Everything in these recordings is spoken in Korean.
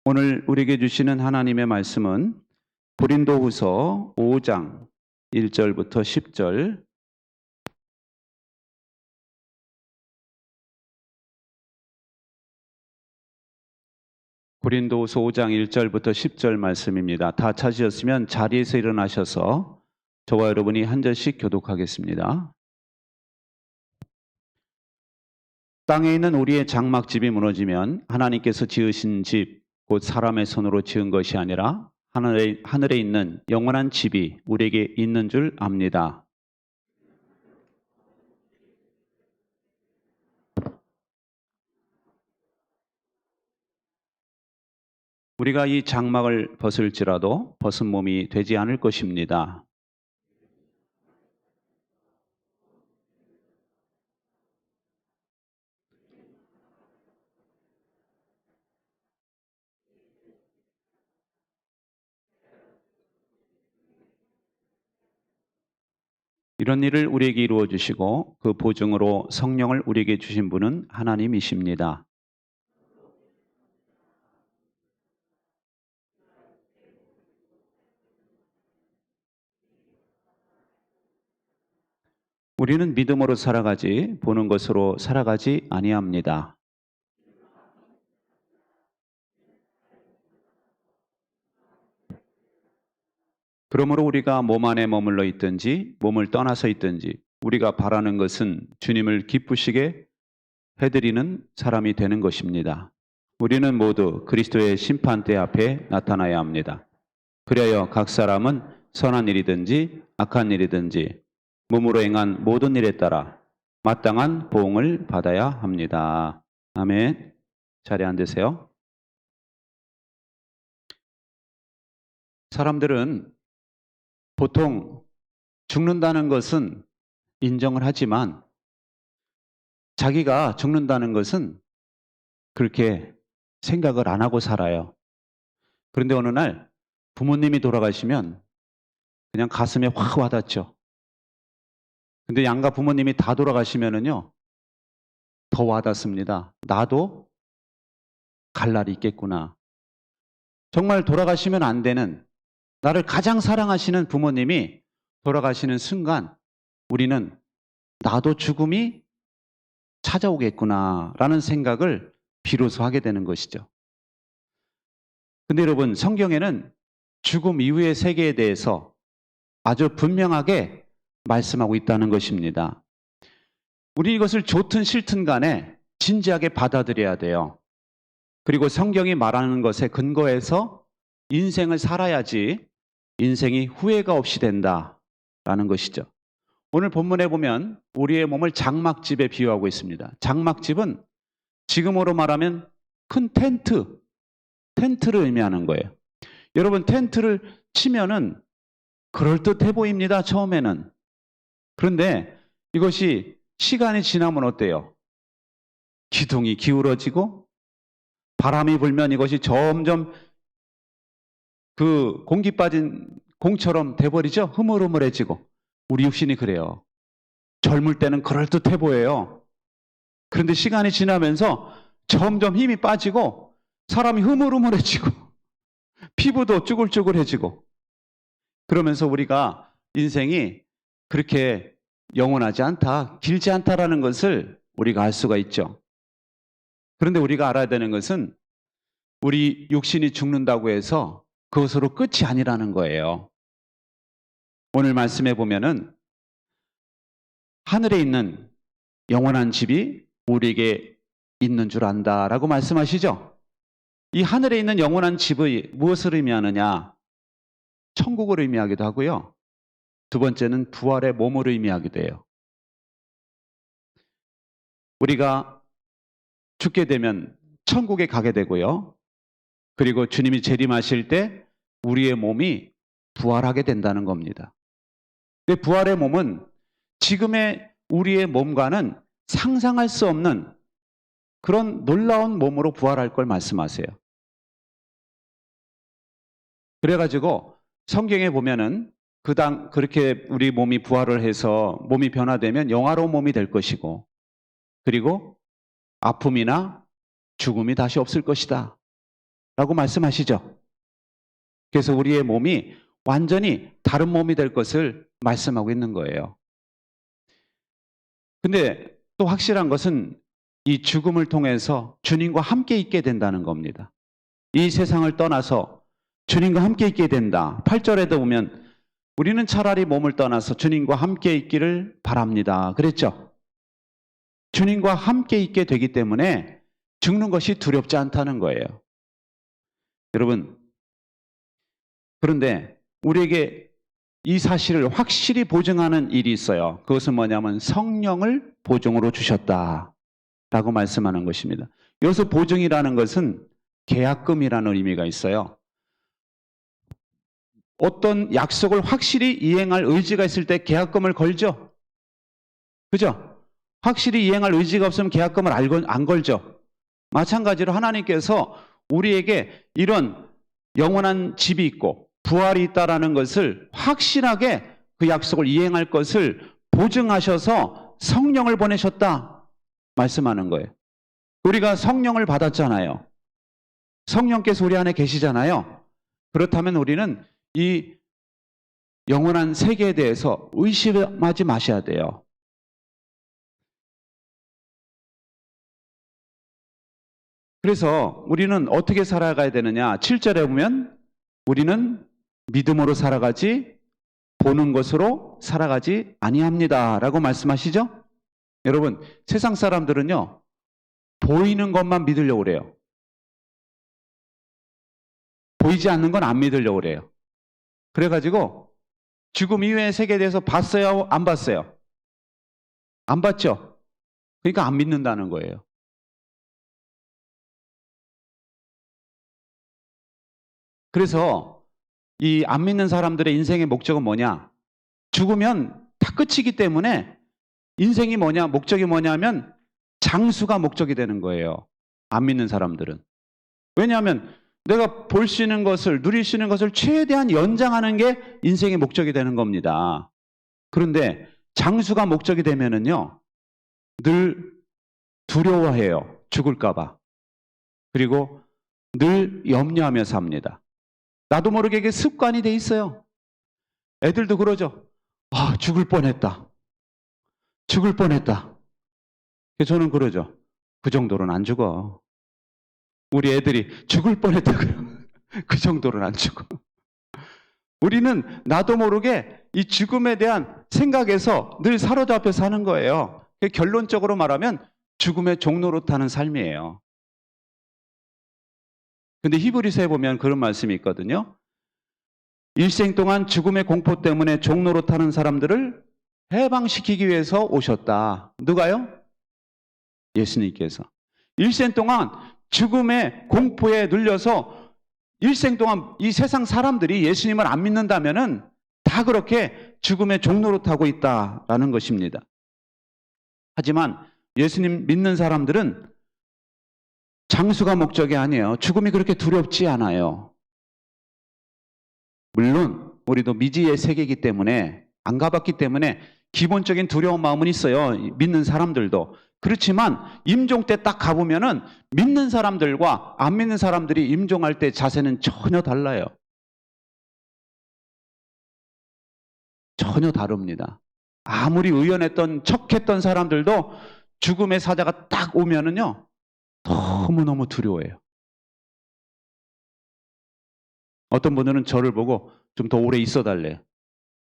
오늘 우리에게 주시는 하나님의 말씀은 고린도후서 5장 1절부터 10절, 고린도후서 5장 1절부터 10절 말씀입니다. 다 찾으셨으면 자리에서 일어나셔서 저와 여러분이 한 절씩 교독하겠습니다. 땅에 있는 우리의 장막집이 무너지면 하나님께서 지으신 집, 곧 사람의 손으로 지은 것이 아니라 하늘에 있는 영원한 집이 우리에게 있는 줄 압니다. 우리가 이 장막을 벗을지라도 벗은 몸이 되지 않을 것입니다. 이런 일을 우리에게 이루어 주시고 그 보증으로 성령을 우리에게 주신 분은 하나님이십니다. 우리는 믿음으로 살아가지 보는 것으로 살아가지 아니합니다. 그러므로 우리가 몸 안에 머물러 있든지 몸을 떠나서 있든지 우리가 바라는 것은 주님을 기쁘시게 해드리는 사람이 되는 것입니다. 우리는 모두 그리스도의 심판대 앞에 나타나야 합니다. 그리하여 각 사람은 선한 일이든지 악한 일이든지 몸으로 행한 모든 일에 따라 마땅한 보응을 받아야 합니다. 아멘. 자리에 앉으세요. 사람들은 보통 죽는다는 것은 인정을 하지만 자기가 죽는다는 것은 그렇게 생각을 안 하고 살아요. 그런데 어느 날 부모님이 돌아가시면 그냥 가슴에 확 와닿죠. 근데 양가 부모님이 다 돌아가시면은요, 더 와닿습니다. 나도 갈 날이 있겠구나. 정말 돌아가시면 안 되는, 나를 가장 사랑하시는 부모님이 돌아가시는 순간 우리는 나도 죽음이 찾아오겠구나라는 생각을 비로소 하게 되는 것이죠. 근데 여러분, 성경에는 죽음 이후의 세계에 대해서 아주 분명하게 말씀하고 있다는 것입니다. 우리 이것을 좋든 싫든 간에 진지하게 받아들여야 돼요. 그리고 성경이 말하는 것에 근거해서 인생을 살아야지 인생이 후회가 없이 된다라는 것이죠. 오늘 본문에 보면 우리의 몸을 장막집에 비유하고 있습니다. 장막집은 지금으로 말하면 큰 텐트를 의미하는 거예요. 여러분, 텐트를 치면은 그럴듯해 보입니다, 처음에는. 그런데 이것이 시간이 지나면 어때요? 기둥이 기울어지고 바람이 불면 이것이 점점 그 공기 빠진 공처럼 돼버리죠? 흐물흐물해지고. 우리 육신이 그래요. 젊을 때는 그럴듯해 보여요. 그런데 시간이 지나면서 점점 힘이 빠지고 사람이 흐물흐물해지고 피부도 쭈글쭈글해지고 그러면서 우리가 인생이 그렇게 영원하지 않다, 길지 않다라는 것을 우리가 알 수가 있죠. 그런데 우리가 알아야 되는 것은 우리 육신이 죽는다고 해서 그것으로 끝이 아니라는 거예요. 오늘 말씀해 보면은 하늘에 있는 영원한 집이 우리에게 있는 줄 안다라고 말씀하시죠. 이 하늘에 있는 영원한 집의 무엇을 의미하느냐? 천국을 의미하기도 하고요. 두 번째는 부활의 몸을 의미하기도 해요. 우리가 죽게 되면 천국에 가게 되고요. 그리고 주님이 재림하실 때 우리의 몸이 부활하게 된다는 겁니다. 근데 부활의 몸은 지금의 우리의 몸과는 상상할 수 없는 그런 놀라운 몸으로 부활할 걸 말씀하세요. 그래가지고 성경에 보면은 그렇게 우리 몸이 부활을 해서 몸이 변화되면 영화로운 몸이 될 것이고 그리고 아픔이나 죽음이 다시 없을 것이다 라고 말씀하시죠. 그래서 우리의 몸이 완전히 다른 몸이 될 것을 말씀하고 있는 거예요. 근데 또 확실한 것은 이 죽음을 통해서 주님과 함께 있게 된다는 겁니다. 이 세상을 떠나서 주님과 함께 있게 된다. 8절에도 보면 우리는 차라리 몸을 떠나서 주님과 함께 있기를 바랍니다. 그랬죠? 주님과 함께 있게 되기 때문에 죽는 것이 두렵지 않다는 거예요. 여러분, 그런데 우리에게 이 사실을 확실히 보증하는 일이 있어요. 그것은 뭐냐면 성령을 보증으로 주셨다 라고 말씀하는 것입니다. 여기서 보증이라는 것은 계약금이라는 의미가 있어요. 어떤 약속을 확실히 이행할 의지가 있을 때 계약금을 걸죠. 그죠? 확실히 이행할 의지가 없으면 계약금을 안 걸죠. 마찬가지로 하나님께서 우리에게 이런 영원한 집이 있고 부활이 있다라는 것을 확실하게 그 약속을 이행할 것을 보증하셔서 성령을 보내셨다 말씀하는 거예요. 우리가 성령을 받았잖아요. 성령께서 우리 안에 계시잖아요. 그렇다면 우리는 이 영원한 세계에 대해서 의심하지 마셔야 돼요. 그래서 우리는 어떻게 살아가야 되느냐? 7절에 보면 우리는 믿음으로 살아가지 보는 것으로 살아가지 아니합니다 라고 말씀하시죠? 여러분, 세상 사람들은요 보이는 것만 믿으려고 그래요. 보이지 않는 건 안 믿으려고 그래요. 그래가지고 죽음 이후의 세계에 대해서 봤어요? 안 봤어요? 안 봤죠? 그러니까 안 믿는다는 거예요. 그래서 이 안 믿는 사람들의 인생의 목적은 뭐냐? 죽으면 다 끝이기 때문에 인생이 뭐냐? 목적이 뭐냐면 장수가 목적이 되는 거예요. 안 믿는 사람들은. 왜냐하면 내가 볼 수 있는 것을, 누릴 수 있는 것을 최대한 연장하는 게 인생의 목적이 되는 겁니다. 그런데 장수가 목적이 되면은요, 늘 두려워해요. 죽을까 봐. 그리고 늘 염려하며 삽니다. 나도 모르게 이게 습관이 돼 있어요. 애들도 그러죠. 아, 죽을 뻔했다. 죽을 뻔했다. 저는 그러죠. 그 정도로는 안 죽어. 우리 애들이 죽을 뻔했다 그러면 그 정도로는 안 죽어. 우리는 나도 모르게 이 죽음에 대한 생각에서 늘 사로잡혀 사는 거예요. 결론적으로 말하면 죽음의 종로로 타는 삶이에요. 근데 히브리서에 보면 그런 말씀이 있거든요. 일생 동안 죽음의 공포 때문에 종로로 타는 사람들을 해방시키기 위해서 오셨다. 누가요? 예수님께서. 일생 동안 죽음의 공포에 눌려서 일생 동안 이 세상 사람들이 예수님을 안 믿는다면은 다 그렇게 죽음의 종로로 타고 있다라는 것입니다. 하지만 예수님 믿는 사람들은 장수가 목적이 아니에요. 죽음이 그렇게 두렵지 않아요. 물론 우리도 미지의 세계이기 때문에 안 가봤기 때문에 기본적인 두려운 마음은 있어요. 믿는 사람들도. 그렇지만 임종 때 딱 가보면은 믿는 사람들과 안 믿는 사람들이 임종할 때 자세는 전혀 달라요. 전혀 다릅니다. 아무리 의연했던 척했던 사람들도 죽음의 사자가 딱 오면은요 너무너무 두려워해요. 어떤 분들은 저를 보고 좀 더 오래 있어 달래요.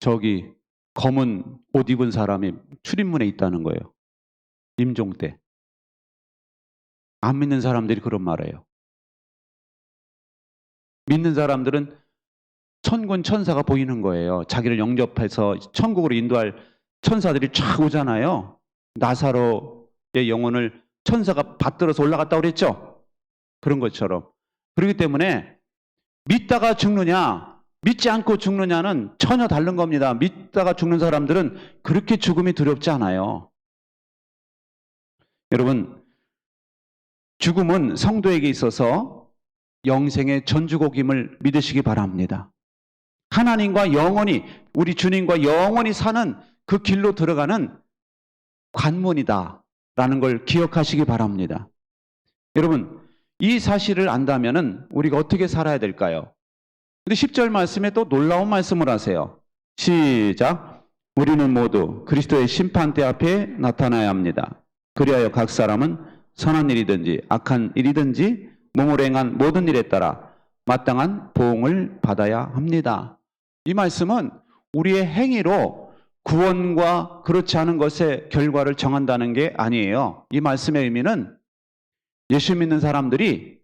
저기 검은 옷 입은 사람이 출입문에 있다는 거예요. 임종 때. 안 믿는 사람들이 그런 말해요. 믿는 사람들은 천군 천사가 보이는 거예요. 자기를 영접해서 천국으로 인도할 천사들이 쫙 오잖아요. 나사로의 영혼을 천사가 받들어서 올라갔다고 그랬죠? 그런 것처럼. 그렇기 때문에 믿다가 죽느냐, 믿지 않고 죽느냐는 전혀 다른 겁니다. 믿다가 죽는 사람들은 그렇게 죽음이 두렵지 않아요. 여러분, 죽음은 성도에게 있어서 영생의 전주곡임을 믿으시기 바랍니다. 하나님과 영원히, 우리 주님과 영원히 사는 그 길로 들어가는 관문이다 라는 걸 기억하시기 바랍니다. 여러분, 이 사실을 안다면은 우리가 어떻게 살아야 될까요? 근데 10절 말씀에 또 놀라운 말씀을 하세요. 시작. 우리는 모두 그리스도의 심판대 앞에 나타나야 합니다. 그리하여 각 사람은 선한 일이든지 악한 일이든지 몸으로 행한 모든 일에 따라 마땅한 보응을 받아야 합니다. 이 말씀은 우리의 행위로 구원과 그렇지 않은 것의 결과를 정한다는 게 아니에요. 이 말씀의 의미는 예수 믿는 사람들이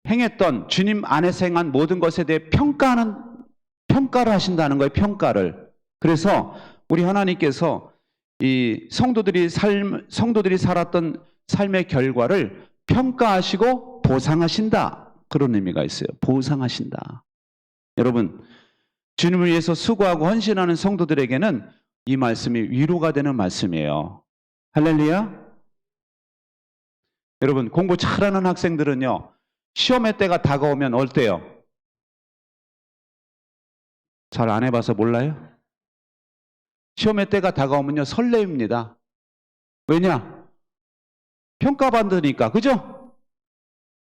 행했던 주님 안에서 행한 모든 것에 대해 평가를 하신다는 거예요. 평가를. 그래서 우리 하나님께서 이 성도들이 살았던 삶의 결과를 평가하시고 보상하신다. 그런 의미가 있어요. 보상하신다. 여러분, 주님을 위해서 수고하고 헌신하는 성도들에게는 이 말씀이 위로가 되는 말씀이에요. 할렐루야. 여러분, 공부 잘하는 학생들은요, 시험의 때가 다가오면 어때요? 잘 안 해봐서 몰라요? 시험의 때가 다가오면요, 설레입니다. 왜냐? 평가받으니까, 그죠?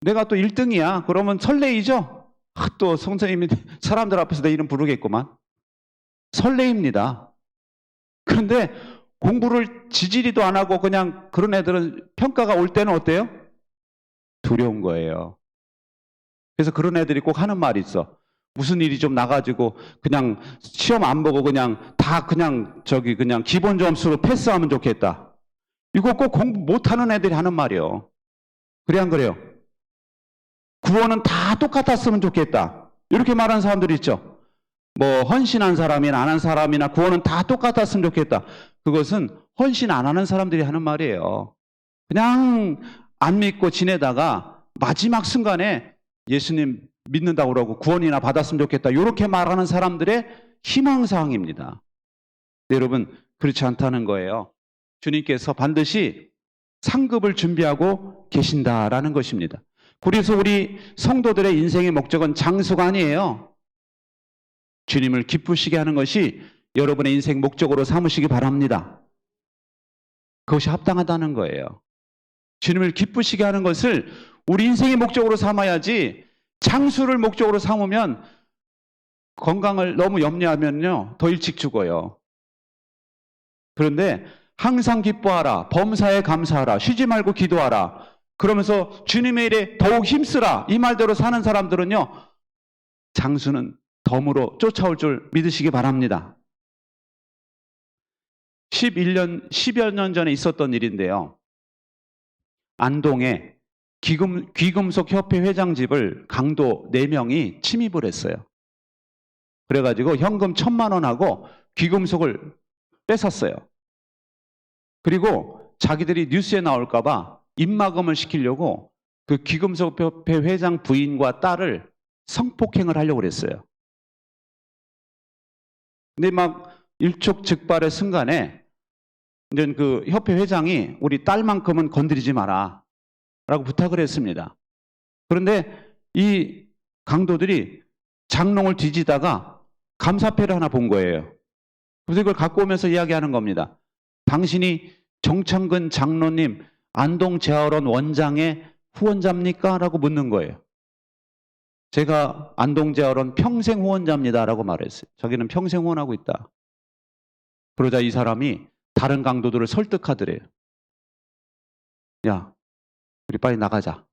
내가 또 1등이야. 그러면 설레이죠? 또 선생님이 사람들 앞에서 내 이름 부르겠구만. 설레입니다. 그런데 공부를 지지리도 안 하고 그냥 그런 애들은 평가가 올 때는 어때요? 두려운 거예요. 그래서 그런 애들이 꼭 하는 말이 있어. 무슨 일이 좀 나가지고 그냥 시험 안 보고 그냥 다 그냥 기본 점수로 패스하면 좋겠다. 이거 꼭 공부 못하는 애들이 하는 말이에요. 그래 안 그래요? 구원은 다 똑같았으면 좋겠다. 이렇게 말하는 사람들이 있죠. 뭐 헌신한 사람이나 안 한 사람이나 구원은 다 똑같았으면 좋겠다. 그것은 헌신 안 하는 사람들이 하는 말이에요. 그냥 안 믿고 지내다가 마지막 순간에 예수님 믿는다고 그러고 구원이나 받았으면 좋겠다. 이렇게 말하는 사람들의 희망사항입니다. 네, 여러분, 그렇지 않다는 거예요. 주님께서 반드시 상급을 준비하고 계신다라는 것입니다. 그래서 우리 성도들의 인생의 목적은 장수가 아니에요. 주님을 기쁘시게 하는 것이 여러분의 인생 목적으로 삼으시기 바랍니다. 그것이 합당하다는 거예요. 주님을 기쁘시게 하는 것을 우리 인생의 목적으로 삼아야지, 장수를 목적으로 삼으면 건강을 너무 염려하면요, 더 일찍 죽어요. 그런데 항상 기뻐하라, 범사에 감사하라, 쉬지 말고 기도하라, 그러면서 주님의 일에 더욱 힘쓰라, 이 말대로 사는 사람들은요, 장수는 덤으로 쫓아올 줄 믿으시기 바랍니다. 10여 년 전에 있었던 일인데요. 안동에 귀금속 협회 회장 집을 강도 4명이 침입을 했어요. 그래가지고 현금 1,000만 원하고 귀금속을 뺏었어요. 그리고 자기들이 뉴스에 나올까봐 입막음을 시키려고 그 귀금속 협회 회장 부인과 딸을 성폭행을 하려고 그랬어요. 근데 막 일촉즉발의 순간에 이제 그 협회 회장이 우리 딸만큼은 건드리지 마라 라고 부탁을 했습니다. 그런데 이 강도들이 장롱을 뒤지다가 감사패를 하나 본 거예요. 그래서 이걸 갖고 오면서 이야기하는 겁니다. 당신이 정창근 장로님 안동재활원 원장의 후원자입니까? 라고 묻는 거예요. 제가 안동재활원 평생 후원자입니다 라고 말했어요. 자기는 평생 후원하고 있다. 그러자 이 사람이 다른 강도들을 설득하더래요. 야, 우리 빨리 나가자.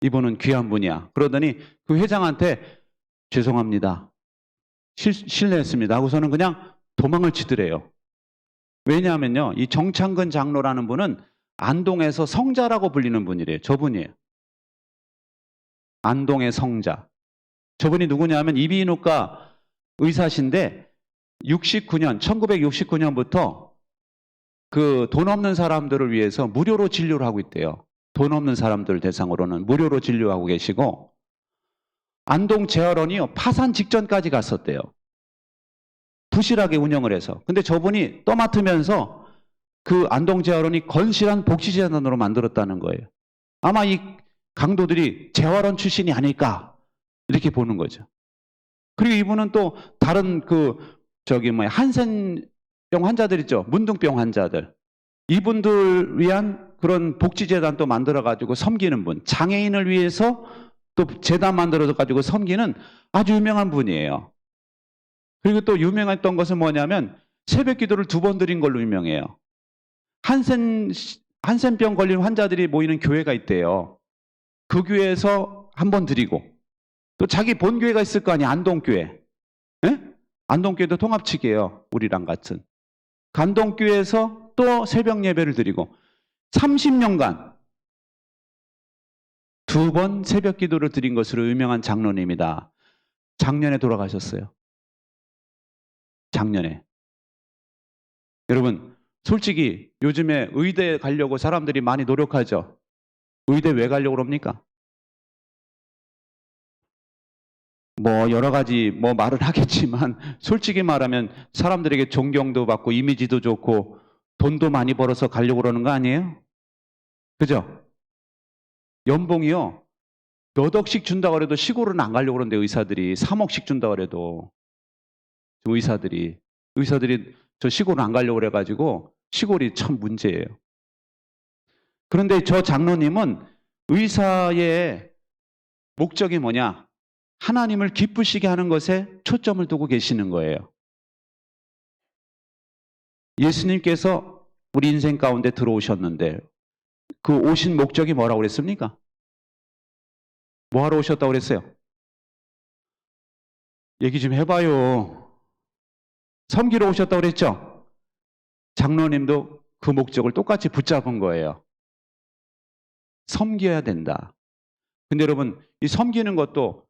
이분은 귀한 분이야. 그러더니 그 회장한테 죄송합니다, 실례했습니다 하고서는 그냥 도망을 치더래요. 왜냐하면요, 이 정창근 장로라는 분은 안동에서 성자라고 불리는 분이래요. 저분이에요. 안동의 성자. 저분이 누구냐면 이비인후과 의사신데 1969년부터 그 돈 없는 사람들을 위해서 무료로 진료를 하고 있대요. 돈 없는 사람들 대상으로는 무료로 진료하고 계시고, 안동재활원이요, 파산 직전까지 갔었대요. 부실하게 운영을 해서. 근데 저분이 떠맡으면서 그 안동재활원이 건실한 복지재단으로 만들었다는 거예요. 아마 이 강도들이 재활원 출신이 아닐까 이렇게 보는 거죠. 그리고 이분은 또 다른 한센병 환자들 있죠. 문둥병 환자들. 이분들 위한 그런 복지재단도 만들어가지고 섬기는 분, 장애인을 위해서 또 재단 만들어가지고 섬기는 아주 유명한 분이에요. 그리고 또 유명했던 것은 뭐냐면 새벽 기도를 2번 드린 걸로 유명해요. 한센병 걸린 환자들이 모이는 교회가 있대요. 그 교회에서 1번 드리고 또 자기 본교회가 있을 거 아니에요. 안동교회. 예? 안동교회도 통합측이에요. 우리랑 같은. 안동교회에서 또 새벽 예배를 드리고 30년간 2번 새벽 기도를 드린 것으로 유명한 장로님이다. 작년에 돌아가셨어요. 작년에. 여러분, 솔직히 요즘에 의대 가려고 사람들이 많이 노력하죠. 의대 왜 가려고 그럽니까? 뭐 여러 가지 뭐 말을 하겠지만 솔직히 말하면 사람들에게 존경도 받고 이미지도 좋고 돈도 많이 벌어서 가려고 그러는 거 아니에요? 그죠? 연봉이요. 몇 억씩 준다고 해도 시골은 안 가려고 그러는데 의사들이 3억씩 준다고 해도 의사들이 저 시골은 안 가려고 그래가지고 시골이 참 문제예요. 그런데 저 장로님은 의사의 목적이 뭐냐? 하나님을 기쁘시게 하는 것에 초점을 두고 계시는 거예요. 예수님께서 우리 인생 가운데 들어오셨는데 그 오신 목적이 뭐라고 그랬습니까? 뭐 하러 오셨다고 그랬어요? 얘기 좀 해봐요. 섬기러 오셨다고 그랬죠? 장로님도 그 목적을 똑같이 붙잡은 거예요. 섬겨야 된다. 근데 여러분, 이 섬기는 것도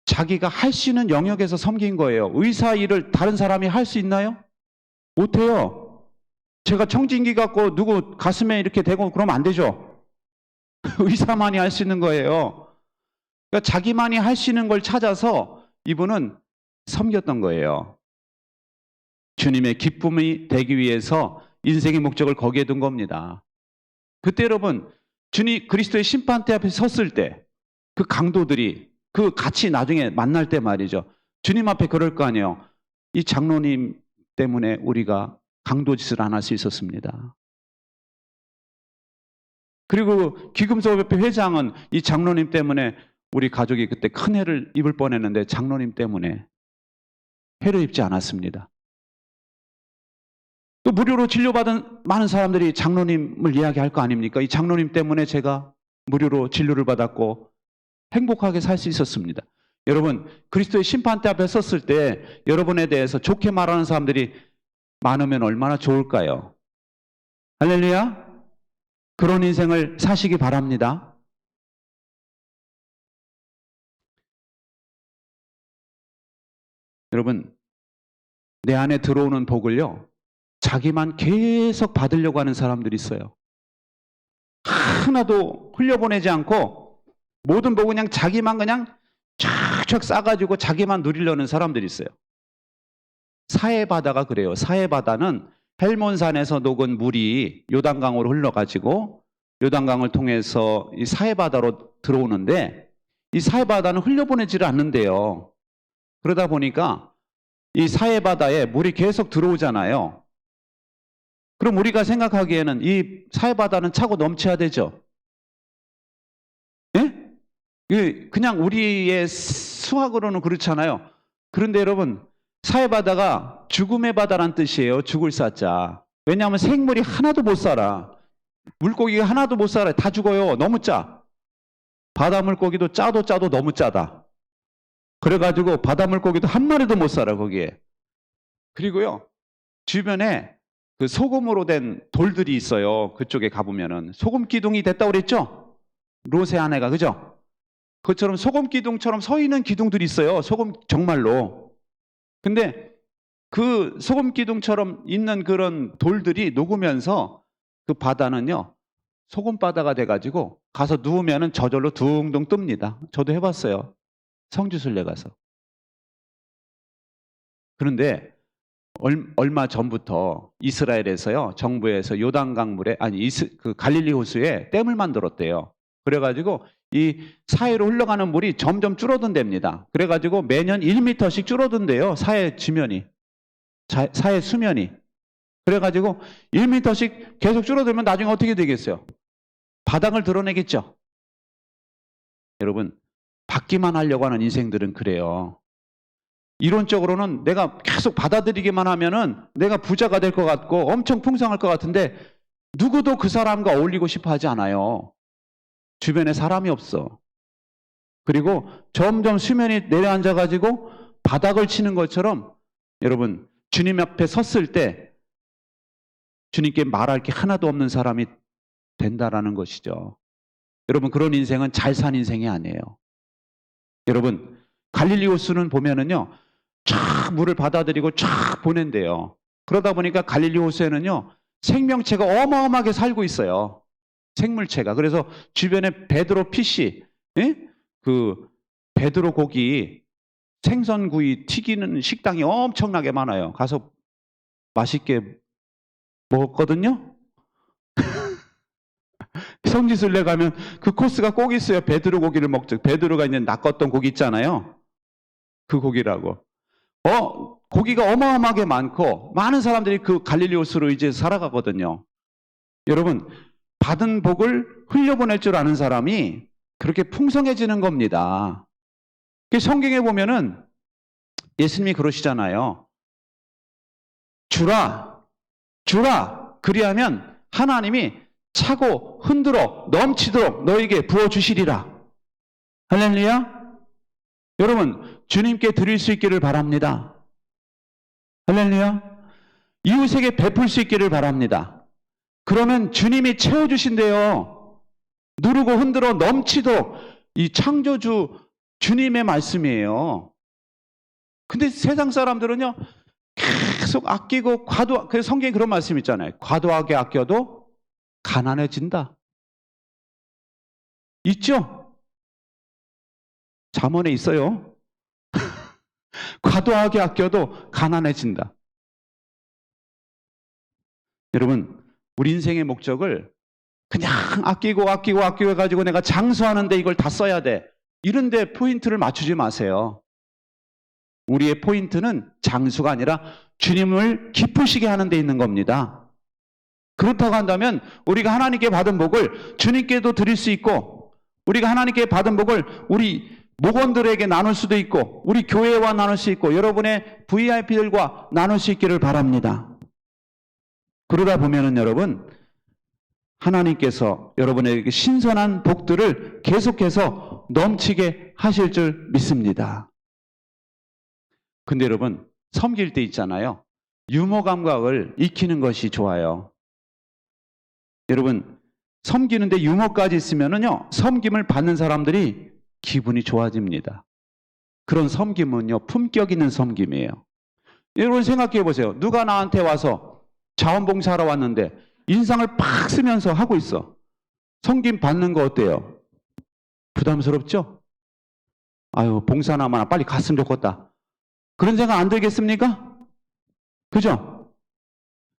자기가 할 수 있는 영역에서 섬긴 거예요. 의사 일을 다른 사람이 할 수 있나요? 못해요. 제가 청진기 갖고 누구 가슴에 이렇게 대고 그러면 안 되죠. 의사만이 할 수 있는 거예요. 그러니까 자기만이 할 수 있는 걸 찾아서 이분은 섬겼던 거예요. 주님의 기쁨이 되기 위해서 인생의 목적을 거기에 둔 겁니다. 그때 여러분, 주님 그리스도의 심판대 앞에 섰을 때 그 강도들이 그 같이 나중에 만날 때 말이죠. 주님 앞에 그럴 거 아니에요. 이 장로님 때문에 우리가 강도짓을 안 할 수 있었습니다. 그리고 기금소협회 회장은 이 장로님 때문에 우리 가족이 그때 큰 해를 입을 뻔했는데 장로님 때문에 해를 입지 않았습니다. 또 무료로 진료받은 많은 사람들이 장로님을 이야기할 거 아닙니까? 이 장로님 때문에 제가 무료로 진료를 받았고 행복하게 살 수 있었습니다. 여러분, 그리스도의 심판대 앞에 섰을 때 여러분에 대해서 좋게 말하는 사람들이 많으면 얼마나 좋을까요? 할렐루야! 그런 인생을 사시기 바랍니다. 여러분, 내 안에 들어오는 복을요, 자기만 계속 받으려고 하는 사람들이 있어요. 하나도 흘려보내지 않고 모든 복은 그냥 자기만 그냥 쫙쫙 싸가지고 자기만 누리려는 사람들이 있어요. 사해바다가 그래요. 사해바다는 헬몬산에서 녹은 물이 요단강으로 흘러가지고 요단강을 통해서 이 사해바다로 들어오는데 이 사해바다는 흘려보내지를 않는데요. 그러다 보니까 이 사해바다에 물이 계속 들어오잖아요. 그럼 우리가 생각하기에는 이 사해바다는 차고 넘쳐야 되죠. 예? 그냥 우리의 수학으로는 그렇잖아요. 그런데 여러분, 사해바다가 죽음의 바다란 뜻이에요. 죽을 사자. 왜냐하면 생물이 하나도 못 살아. 물고기가 하나도 못 살아요. 다 죽어요. 너무 짜. 바다 물고기도 짜도 너무 짜다. 그래가지고 바다 물고기도 한 마리도 못 살아 거기에. 그리고요, 주변에 그 소금으로 된 돌들이 있어요. 그쪽에 가보면은 소금 기둥이 됐다고 그랬죠? 롯의 아내가, 그죠? 그것처럼 소금 기둥처럼 서 있는 기둥들이 있어요. 소금 정말로. 근데 그 소금 기둥처럼 있는 그런 돌들이 녹으면서 그 바다는요, 소금 바다가 돼가지고 가서 누우면은 저절로 둥둥 뜹니다. 저도 해봤어요. 성지순례 가서. 그런데 얼마 전부터 이스라엘에서요, 정부에서 요단강 물에 그 갈릴리 호수에 댐을 만들었대요. 그래가지고 이 사해로 흘러가는 물이 점점 줄어든답니다. 그래가지고 매년 1m씩 줄어든대요. 사해 지면이, 사해 수면이. 그래가지고 1m씩 계속 줄어들면 나중에 어떻게 되겠어요? 바닥을 드러내겠죠. 여러분, 받기만 하려고 하는 인생들은 그래요. 이론적으로는 내가 계속 받아들이기만 하면은 내가 부자가 될 것 같고 엄청 풍성할 것 같은데 누구도 그 사람과 어울리고 싶어 하지 않아요. 주변에 사람이 없어. 그리고 점점 수면이 내려앉아가지고 바닥을 치는 것처럼 여러분, 주님 앞에 섰을 때 주님께 말할 게 하나도 없는 사람이 된다라는 것이죠. 여러분, 그런 인생은 잘 산 인생이 아니에요. 여러분, 갈릴리 호수는 보면은요, 쫙 물을 받아들이고 쫙 보낸대요. 그러다 보니까 갈릴리 호수에는요, 생명체가 어마어마하게 살고 있어요. 생물체가. 그래서 주변에 베드로 피시, 예? 그 베드로 고기, 생선구이 튀기는 식당이 엄청나게 많아요. 가서 맛있게 먹었거든요. 성지순례 가면 그 코스가 꼭 있어요. 베드로 고기를 먹죠. 베드로가 이제 낚았던 고기 있잖아요. 그 고기라고. 고기가 어마어마하게 많고 많은 사람들이 그 갈릴리 호수로 이제 살아가거든요. 여러분, 받은 복을 흘려보낼 줄 아는 사람이 그렇게 풍성해지는 겁니다. 성경에 보면은 예수님이 그러시잖아요. 주라, 주라. 그리하면 하나님이 차고 흔들어 넘치도록 너에게 부어주시리라. 할렐루야. 여러분, 주님께 드릴 수 있기를 바랍니다. 할렐루야. 이웃에게 베풀 수 있기를 바랍니다. 그러면 주님이 채워주신대요. 누르고 흔들어 넘치도록. 이 창조주 주님의 말씀이에요. 근데 세상 사람들은요, 계속 아끼고 그래서 성경에 그런 말씀 있잖아요. 과도하게 아껴도 가난해진다. 있죠? 잠언에 있어요. 과도하게 아껴도 가난해진다. 여러분, 우리 인생의 목적을 그냥 아끼고 해가지고 내가 장수하는데 이걸 다 써야 돼. 이런데 포인트를 맞추지 마세요. 우리의 포인트는 장수가 아니라 주님을 기쁘시게 하는 데 있는 겁니다. 그렇다고 한다면 우리가 하나님께 받은 복을 주님께도 드릴 수 있고, 우리가 하나님께 받은 복을 우리 목원들에게 나눌 수도 있고, 우리 교회와 나눌 수 있고, 여러분의 VIP들과 나눌 수 있기를 바랍니다. 그러다 보면은 여러분, 하나님께서 여러분에게 신선한 복들을 계속해서 넘치게 하실 줄 믿습니다. 근데 여러분, 섬길 때 있잖아요. 유머 감각을 익히는 것이 좋아요. 여러분, 섬기는데 유머까지 있으면은요, 섬김을 받는 사람들이 기분이 좋아집니다. 그런 섬김은요, 품격 있는 섬김이에요. 여러분 생각해 보세요. 누가 나한테 와서 자원봉사하러 왔는데 인상을 팍 쓰면서 하고 있어. 섬김 받는 거 어때요? 부담스럽죠? 아유, 봉사나마나 빨리 갔으면 좋겠다. 그런 생각 안 들겠습니까? 그죠?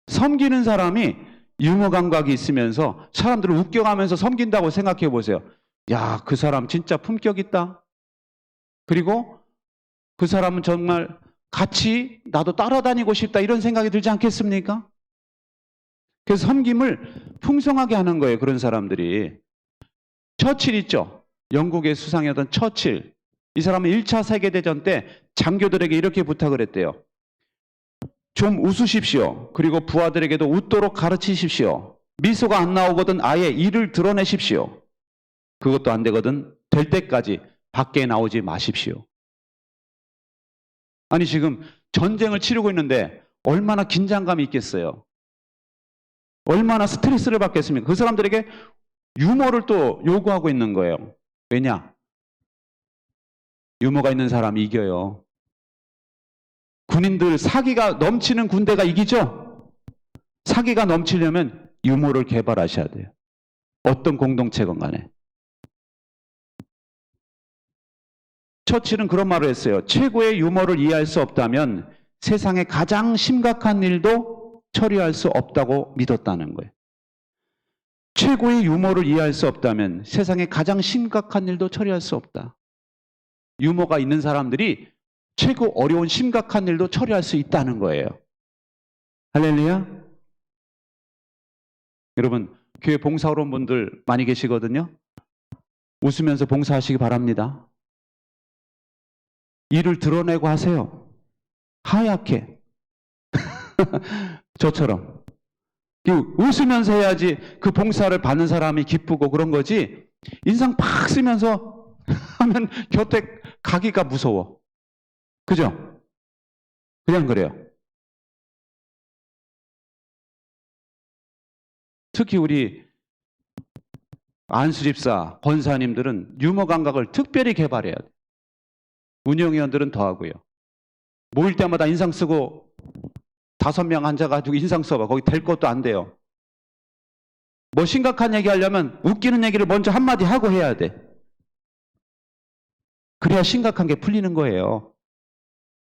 섬기는 사람이 유머 감각이 있으면서 사람들을 웃겨가면서 섬긴다고 생각해 보세요. 야, 그 사람 진짜 품격 있다. 그리고 그 사람은 정말 같이 나도 따라다니고 싶다, 이런 생각이 들지 않겠습니까? 그래서 섬김을 풍성하게 하는 거예요, 그런 사람들이. 처칠 있죠? 영국의 수상이었던 처칠. 이 사람은 1차 세계대전 때 장교들에게 이렇게 부탁을 했대요. 좀 웃으십시오. 그리고 부하들에게도 웃도록 가르치십시오. 미소가 안 나오거든 아예 이를 드러내십시오. 그것도 안 되거든 될 때까지 밖에 나오지 마십시오. 아니, 지금 전쟁을 치르고 있는데 얼마나 긴장감이 있겠어요. 얼마나 스트레스를 받겠습니까? 그 사람들에게 유머를 또 요구하고 있는 거예요. 왜냐? 유머가 있는 사람이 이겨요. 군인들 사기가 넘치는 군대가 이기죠? 사기가 넘치려면 유머를 개발하셔야 돼요. 어떤 공동체건 간에. 처칠은 그런 말을 했어요. 최고의 유머를 이해할 수 없다면 세상의 가장 심각한 일도 처리할 수 없다고 믿었다는 거예요. 최고의 유머를 이해할 수 없다면 세상의 가장 심각한 일도 처리할 수 없다. 유머가 있는 사람들이 최고 어려운 심각한 일도 처리할 수 있다는 거예요. 할렐루야. 여러분, 교회 봉사원분들 많이 계시거든요. 웃으면서 봉사하시기 바랍니다. 일을 드러내고 하세요. 하얗게. 저처럼. 웃으면서 해야지 그 봉사를 받는 사람이 기쁘고 그런 거지, 인상 팍 쓰면서 하면 곁에 가기가 무서워. 그죠? 그냥 그래요. 특히 우리 안수집사, 권사님들은 유머 감각을 특별히 개발해야 돼. 운영위원들은 더하고요. 모일 때마다 인상 쓰고 5명 앉아가지고 인상 써봐. 거기 될 것도 안 돼요. 뭐 심각한 얘기 하려면 웃기는 얘기를 먼저 한마디 하고 해야 돼. 그래야 심각한 게 풀리는 거예요.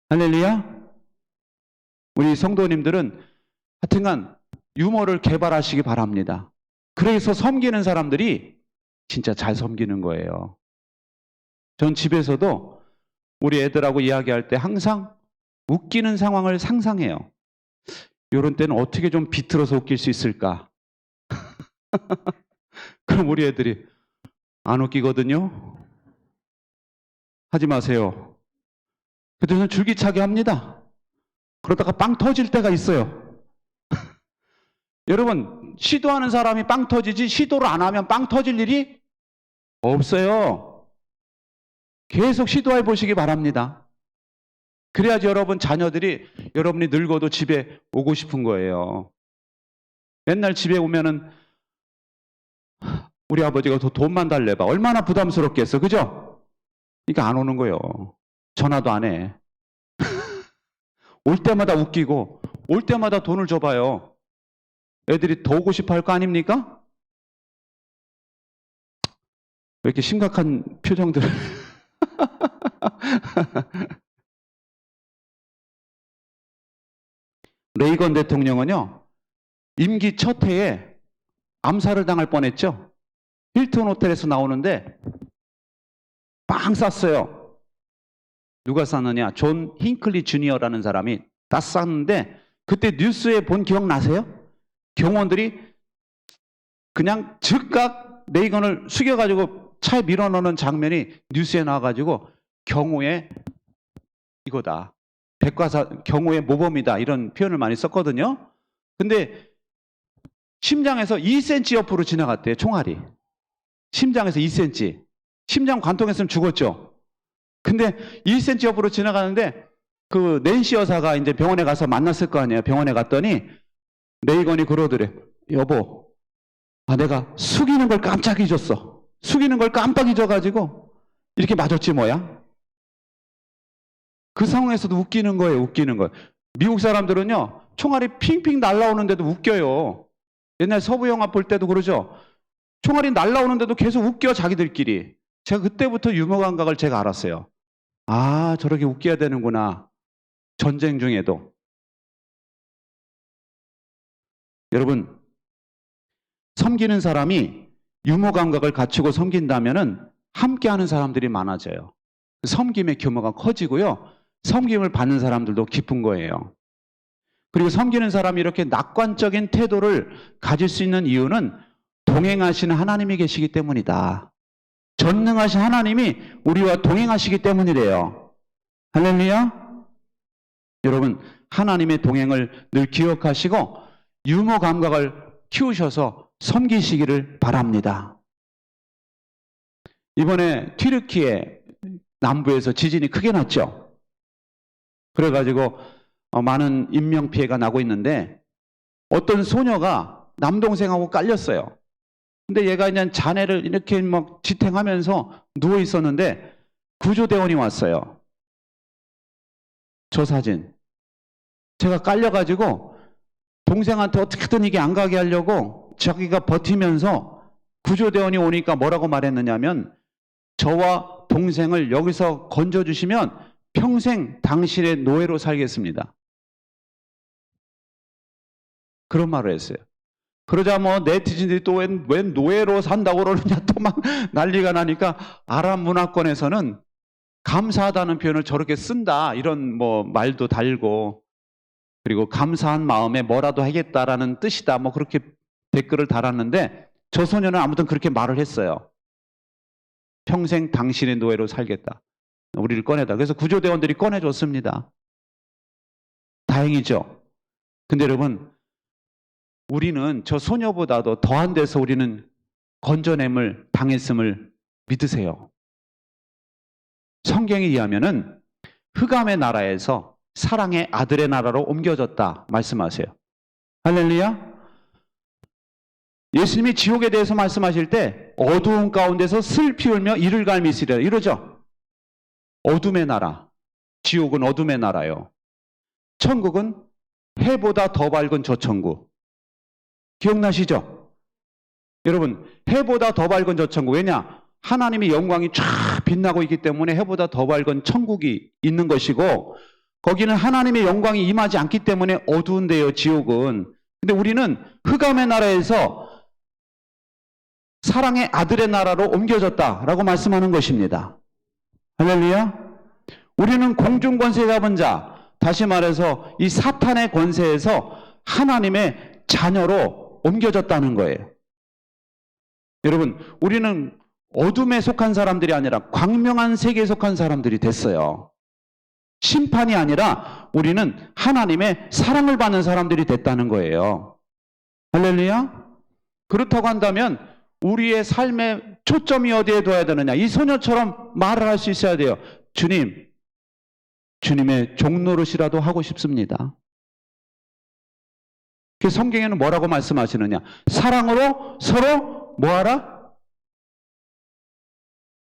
할렐루야? 우리 성도님들은 하여튼간 유머를 개발하시기 바랍니다. 그래서 섬기는 사람들이 진짜 잘 섬기는 거예요. 전 집에서도 우리 애들하고 이야기할 때 항상 웃기는 상황을 상상해요. 이런 때는 어떻게 좀 비틀어서 웃길 수 있을까? 그럼 우리 애들이 안 웃기거든요. 하지 마세요. 그래서 줄기차게 합니다. 그러다가 빵 터질 때가 있어요. 여러분, 시도하는 사람이 빵 터지지 시도를 안 하면 빵 터질 일이 없어요. 계속 시도해 보시기 바랍니다. 그래야지 여러분 자녀들이 여러분이 늙어도 집에 오고 싶은 거예요. 맨날 집에 오면은 우리 아버지가 더 돈만 달래봐. 얼마나 부담스럽겠어. 그죠? 그러니까 안 오는 거예요. 전화도 안 해. 올 때마다 웃기고 올 때마다 돈을 줘봐요. 애들이 더 오고 싶어 할 거 아닙니까? 왜 이렇게 심각한 표정들. 레이건 대통령은요, 임기 첫 해에 암살을 당할 뻔했죠. 힐튼 호텔에서 나오는데 빵 쐈어요. 누가 쐈느냐? 존 힌클리 주니어라는 사람이 다 쐈는데, 그때 뉴스에 본 기억 나세요? 경호원들이 그냥 즉각 레이건을 숙여가지고 차에 밀어넣는 장면이 뉴스에 나와가지고 경호의 이거다, 백과사 경호의 모범이다, 이런 표현을 많이 썼거든요. 근데 심장에서 2cm 옆으로 지나갔대요. 총알이 심장에서 2cm. 심장 관통했으면 죽었죠. 근데 2cm 옆으로 지나가는데 그 낸시 여사가 이제 병원에 가서 만났을 거 아니에요. 병원에 갔더니 레이건이 그러더래. 여보, 내가 숙이는 걸 깜짝 잊었어. 숙이는 걸 깜빡 잊어가지고 이렇게 맞았지 뭐야. 그 상황에서도 웃기는 거예요. 웃기는 거. 미국 사람들은요, 총알이 핑핑 날라오는데도 웃겨요. 옛날 서부 영화 볼 때도 그러죠. 총알이 날라오는데도 계속 웃겨, 자기들끼리. 제가 그때부터 유머 감각을 제가 알았어요. 아, 저렇게 웃겨야 되는구나. 전쟁 중에도. 여러분, 섬기는 사람이 유머 감각을 갖추고 섬긴다면은 함께하는 사람들이 많아져요. 섬김의 규모가 커지고요. 섬김을 받는 사람들도 기쁜 거예요. 그리고 섬기는 사람이 이렇게 낙관적인 태도를 가질 수 있는 이유는 동행하시는 하나님이 계시기 때문이다. 전능하신 하나님이 우리와 동행하시기 때문이래요. 할렐루야. 여러분, 하나님의 동행을 늘 기억하시고 유머 감각을 키우셔서 섬기시기를 바랍니다. 이번에 튀르키예 남부에서 지진이 크게 났죠. 그래가지고 많은 인명피해가 나고 있는데, 어떤 소녀가 남동생하고 깔렸어요. 근데 얘가 그냥 자네를 이렇게 막 지탱하면서 누워 있었는데 구조대원이 왔어요. 저 사진. 제가 깔려가지고 동생한테 어떻게든 이게 안 가게 하려고 자기가 버티면서 구조대원이 오니까 뭐라고 말했느냐면, 저와 동생을 여기서 건져주시면 평생 당신의 노예로 살겠습니다. 그런 말을 했어요. 그러자 뭐 네티즌들이 또 웬 노예로 산다고 그러느냐 또 막 난리가 나니까, 아랍 문화권에서는 감사하다는 표현을 저렇게 쓴다, 이런 뭐 말도 달고, 그리고 감사한 마음에 뭐라도 하겠다라는 뜻이다, 뭐 그렇게 댓글을 달았는데 저 소녀는 아무튼 그렇게 말을 했어요. 평생 당신의 노예로 살겠다. 우리를 꺼내다. 그래서 구조대원들이 꺼내줬습니다. 다행이죠. 근데 여러분, 우리는 저 소녀보다도 더한 데서 우리는 건져냄을 당했음을 믿으세요. 성경에 의하면은 흑암의 나라에서 사랑의 아들의 나라로 옮겨졌다 말씀하세요. 할렐루야. 예수님이 지옥에 대해서 말씀하실 때 어두운 가운데서 슬피 울며 이를 갈미시리라 이러죠. 어둠의 나라, 지옥은 어둠의 나라요. 천국은 해보다 더 밝은 저 천국. 기억나시죠? 여러분, 해보다 더 밝은 저 천국. 왜냐? 하나님의 영광이 쫙 빛나고 있기 때문에 해보다 더 밝은 천국이 있는 것이고, 거기는 하나님의 영광이 임하지 않기 때문에 어두운데요, 지옥은. 근데 우리는 흑암의 나라에서 사랑의 아들의 나라로 옮겨졌다라고 말씀하는 것입니다. 할렐루야. 우리는 공중 권세 잡은 자, 다시 말해서 이 사탄의 권세에서 하나님의 자녀로 옮겨졌다는 거예요. 여러분, 우리는 어둠에 속한 사람들이 아니라 광명한 세계에 속한 사람들이 됐어요. 심판이 아니라 우리는 하나님의 사랑을 받는 사람들이 됐다는 거예요. 할렐루야. 그렇다고 한다면 우리의 삶의 초점이 어디에 둬야 되느냐? 이 소녀처럼 말을 할 수 있어야 돼요. 주님, 주님의 종노릇이라도 하고 싶습니다. 그 성경에는 뭐라고 말씀하시느냐? 사랑으로 서로 뭐하라?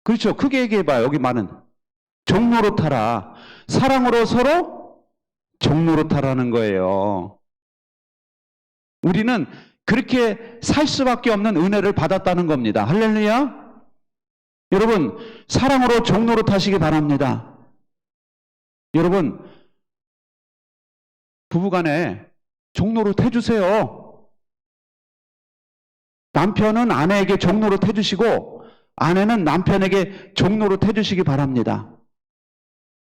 그렇죠. 크게 얘기해봐요. 여기 많은 종노릇하라. 사랑으로 서로 종노릇하라는 거예요. 우리는 그렇게 살 수밖에 없는 은혜를 받았다는 겁니다. 할렐루야. 여러분, 사랑으로 종노릇하시기 바랍니다. 여러분, 부부간에 종노릇 해주세요. 남편은 아내에게 종노릇 해주시고 아내는 남편에게 종노릇 해주시기 바랍니다.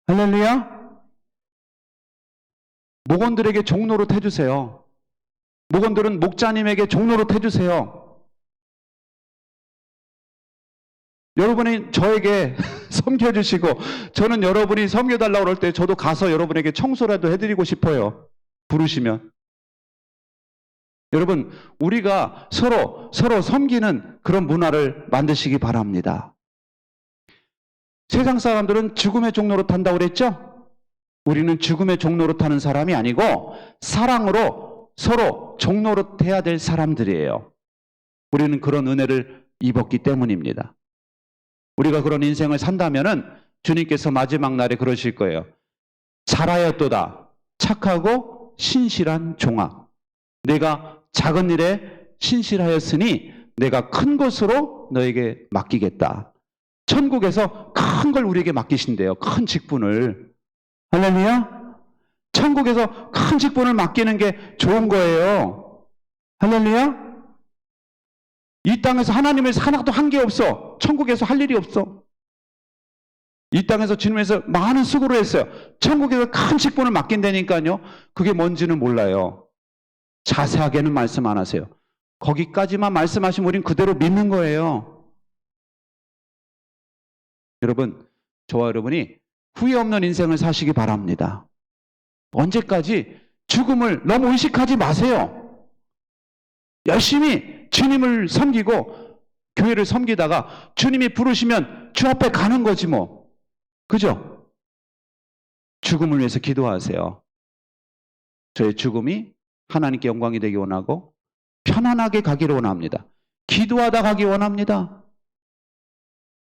할렐루야. 목원들에게 종노릇 해주세요. 목원들은 목자님에게 종노릇 해주세요. 여러분이 저에게 섬겨주시고 저는 여러분이 섬겨달라고 그럴 때 저도 가서 여러분에게 청소라도 해드리고 싶어요. 부르시면. 여러분, 우리가 서로 섬기는 그런 문화를 만드시기 바랍니다. 세상 사람들은 죽음의 종노릇 한다고 그랬죠? 우리는 죽음의 종노릇 하는 사람이 아니고 사랑으로 서로 종노릇 해야 될 사람들이에요. 우리는 그런 은혜를 입었기 때문입니다. 우리가 그런 인생을 산다면은 주님께서 마지막 날에 그러실 거예요. 잘하였도다. 착하고 신실한 종아. 내가 작은 일에 신실하였으니 내가 큰 것으로 너에게 맡기겠다. 천국에서 큰 걸 우리에게 맡기신대요. 큰 직분을. 할렐루야. 천국에서 큰 직분을 맡기는 게 좋은 거예요. 할렐루야. 이 땅에서 하나님을 하나도 한 게 없어. 천국에서 할 일이 없어. 이 땅에서 주님에서 많은 수고를 했어요. 천국에서 큰 직분을 맡긴다니까요. 그게 뭔지는 몰라요. 자세하게는 말씀 안 하세요. 거기까지만 말씀하시면 우린 그대로 믿는 거예요. 여러분, 저와 여러분이 후회 없는 인생을 사시기 바랍니다. 언제까지 죽음을 너무 의식하지 마세요. 열심히 주님을 섬기고 교회를 섬기다가 주님이 부르시면 주 앞에 가는 거지 뭐. 그죠? 죽음을 위해서 기도하세요. 저의 죽음이 하나님께 영광이 되기 원하고 편안하게 가기를 원합니다. 기도하다 가기 원합니다.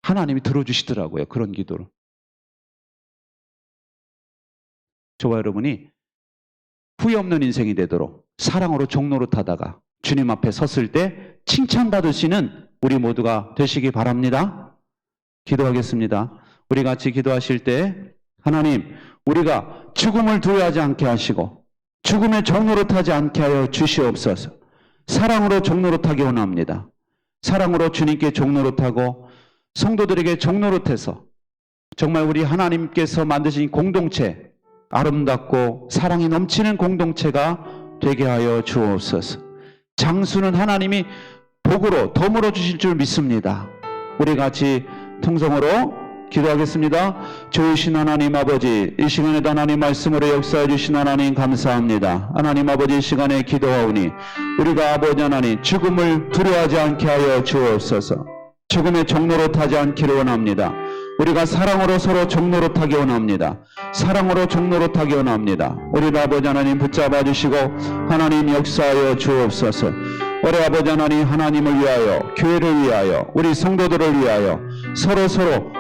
하나님이 들어주시더라고요. 그런 기도를. 저와 여러분이 후회 없는 인생이 되도록 사랑으로 종노릇하다가 주님 앞에 섰을 때 칭찬받으시는 우리 모두가 되시기 바랍니다. 기도하겠습니다. 우리 같이 기도하실 때 하나님, 우리가 죽음을 두려워하지 않게 하시고 죽음의 종노릇하지 않게 하여 주시옵소서. 사랑으로 종노릇하기 원합니다. 사랑으로 주님께 종노릇하고 성도들에게 종노릇해서 정말 우리 하나님께서 만드신 공동체, 아름답고 사랑이 넘치는 공동체가 되게 하여 주옵소서. 장수는 하나님이 복으로 덤으로 주실 줄 믿습니다. 우리 같이 통성으로 기도하겠습니다. 좋으신 하나님 아버지, 이 시간에도 하나님 말씀으로 역사해 주신 하나님 감사합니다. 하나님 아버지, 이 시간에 기도하오니 우리가 아버지 하나님 죽음을 두려워하지 않게 하여 주옵소서. 죽음의 종로로 타지 않기를 원합니다. 우리가 사랑으로 서로 종로로 타기 원합니다. 사랑으로 종로로 타기 원합니다. 우리 아버지 하나님 붙잡아 주시고 하나님 역사하여 주옵소서. 우리 아버지 하나님, 하나님을 위하여, 교회를 위하여, 우리 성도들을 위하여 서로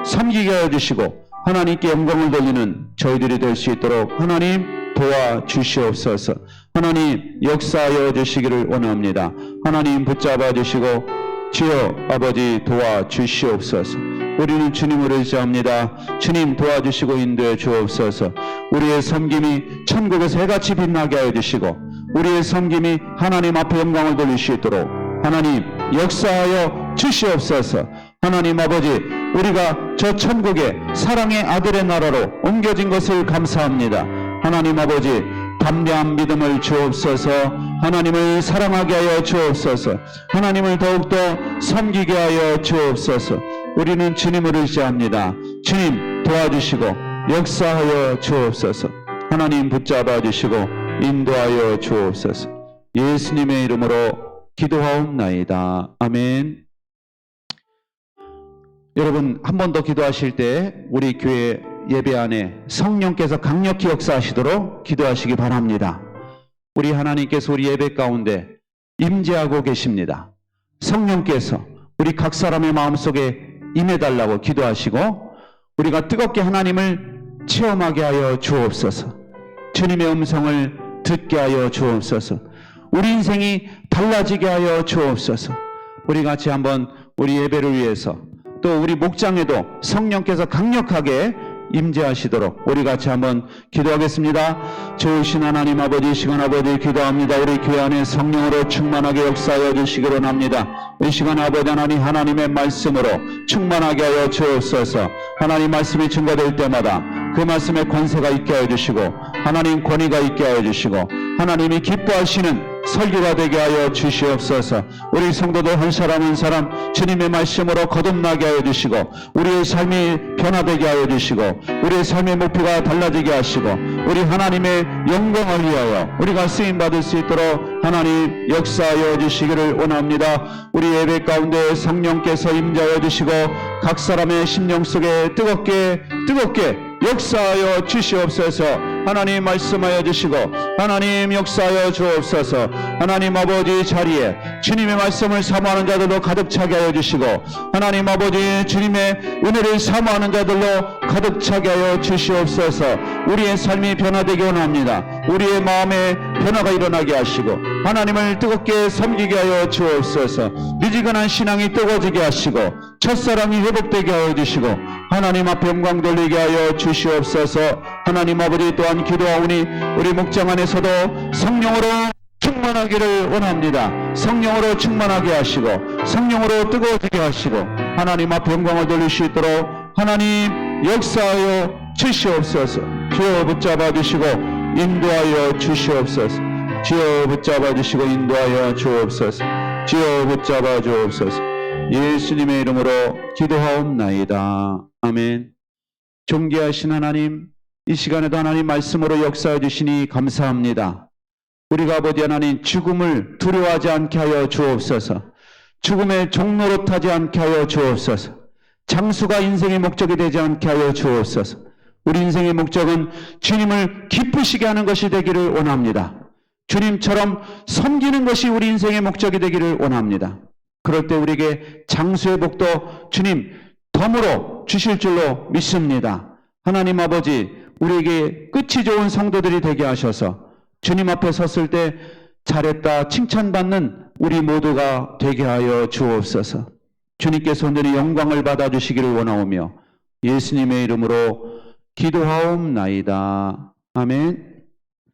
섬기게 하여 주시고 하나님께 영광을 돌리는 저희들이 될 수 있도록 하나님 도와주시옵소서. 하나님 역사하여 주시기를 원합니다. 하나님 붙잡아 주시고 주여 아버지 도와주시옵소서. 우리는 주님을 의지합니다. 주님 도와주시고 인도해 주옵소서. 우리의 섬김이 천국에서 해같이 빛나게 하여 주시고 우리의 섬김이 하나님 앞에 영광을 돌릴 수 있도록 하나님 역사하여 주시옵소서. 하나님 아버지, 우리가 저 천국의 사랑의 아들의 나라로 옮겨진 것을 감사합니다. 하나님 아버지, 담대한 믿음을 주옵소서. 하나님을 사랑하게 하여 주옵소서. 하나님을 더욱더 섬기게 하여 주옵소서. 우리는 주님을 의지합니다. 주님 도와주시고 역사하여 주옵소서. 하나님 붙잡아 주시고 인도하여 주옵소서. 예수님의 이름으로 기도하옵나이다. 아멘. 여러분, 한 번 더 기도하실 때 우리 교회 예배 안에 성령께서 강력히 역사하시도록 기도하시기 바랍니다. 우리 하나님께서 우리 예배 가운데 임재하고 계십니다. 성령께서 우리 각 사람의 마음속에 임해달라고 기도하시고 우리가 뜨겁게 하나님을 체험하게 하여 주옵소서. 주님의 음성을 듣게 하여 주옵소서. 우리 인생이 달라지게 하여 주옵소서. 우리 같이 한번 우리 예배를 위해서 또 우리 목장에도 성령께서 강력하게 임재하시도록 우리 같이 한번 기도하겠습니다. 좋으신 하나님 아버지, 시간 아버지 기도합니다. 우리 교회 안에 성령으로 충만하게 역사하여 주시기로 합니다. 이 시간 아버지 하나님, 하나님의 말씀으로 충만하게 하여 주옵소서. 하나님 말씀이 증거될 때마다 그 말씀의 권세가 있게 하여 주시고 하나님 권위가 있게 하여 주시고 하나님이 기뻐하시는 설교가 되게 하여 주시옵소서. 우리 성도들 한 사람 한 사람 주님의 말씀으로 거듭나게 하여 주시고 우리의 삶이 변화되게 하여 주시고 우리의 삶의 목표가 달라지게 하시고 우리 하나님의 영광을 위하여 우리가 쓰임받을 수 있도록 하나님 역사하여 주시기를 원합니다. 우리 예배 가운데 성령께서 임재하여 주시고 각 사람의 심령 속에 뜨겁게 역사하여 주시옵소서. 하나님 말씀하여 주시고 하나님 역사하여 주옵소서. 하나님 아버지 자리에 주님의 말씀을 사모하는 자들로 가득 차게 하여 주시고 하나님 아버지 주님의 은혜를 사모하는 자들로 가득 차게 하여 주시옵소서. 우리의 삶이 변화되기 원합니다. 우리의 마음에 변화가 일어나게 하시고 하나님을 뜨겁게 섬기게 하여 주옵소서. 미지근한 신앙이 뜨거워지게 하시고 첫사랑이 회복되게 하여 주시고 하나님 앞에 영광 돌리게 하여 주시옵소서. 하나님 아버지 또한 기도하오니 우리 목장 안에서도 성령으로 충만하기를 원합니다. 성령으로 충만하게 하시고 성령으로 뜨거워지게 하시고 하나님 앞에 영광을 돌릴 수 있도록 하나님 역사하여 주시옵소서. 주여 붙잡아 주시고 인도하여 주시옵소서. 주여 붙잡아 주시고 인도하여 주옵소서. 주여 붙잡아 주옵소서. 예수님의 이름으로 기도하옵나이다. 아멘. 존귀하신 하나님, 이 시간에도 하나님 말씀으로 역사해 주시니 감사합니다. 우리가 아버지 하나님 죽음을 두려워하지 않게 하여 주옵소서. 죽음의 종로로 타지 않게 하여 주옵소서. 장수가 인생의 목적이 되지 않게 하여 주옵소서. 우리 인생의 목적은 주님을 기쁘시게 하는 것이 되기를 원합니다. 주님처럼 섬기는 것이 우리 인생의 목적이 되기를 원합니다. 그럴 때 우리에게 장수의 복도 주님 덤으로 주실 줄로 믿습니다. 하나님 아버지, 우리에게 끝이 좋은 성도들이 되게 하셔서 주님 앞에 섰을 때 잘했다 칭찬받는 우리 모두가 되게 하여 주옵소서. 주님께서 온전히 영광을 받아주시기를 원하오며 예수님의 이름으로 기도하옵나이다. 아멘.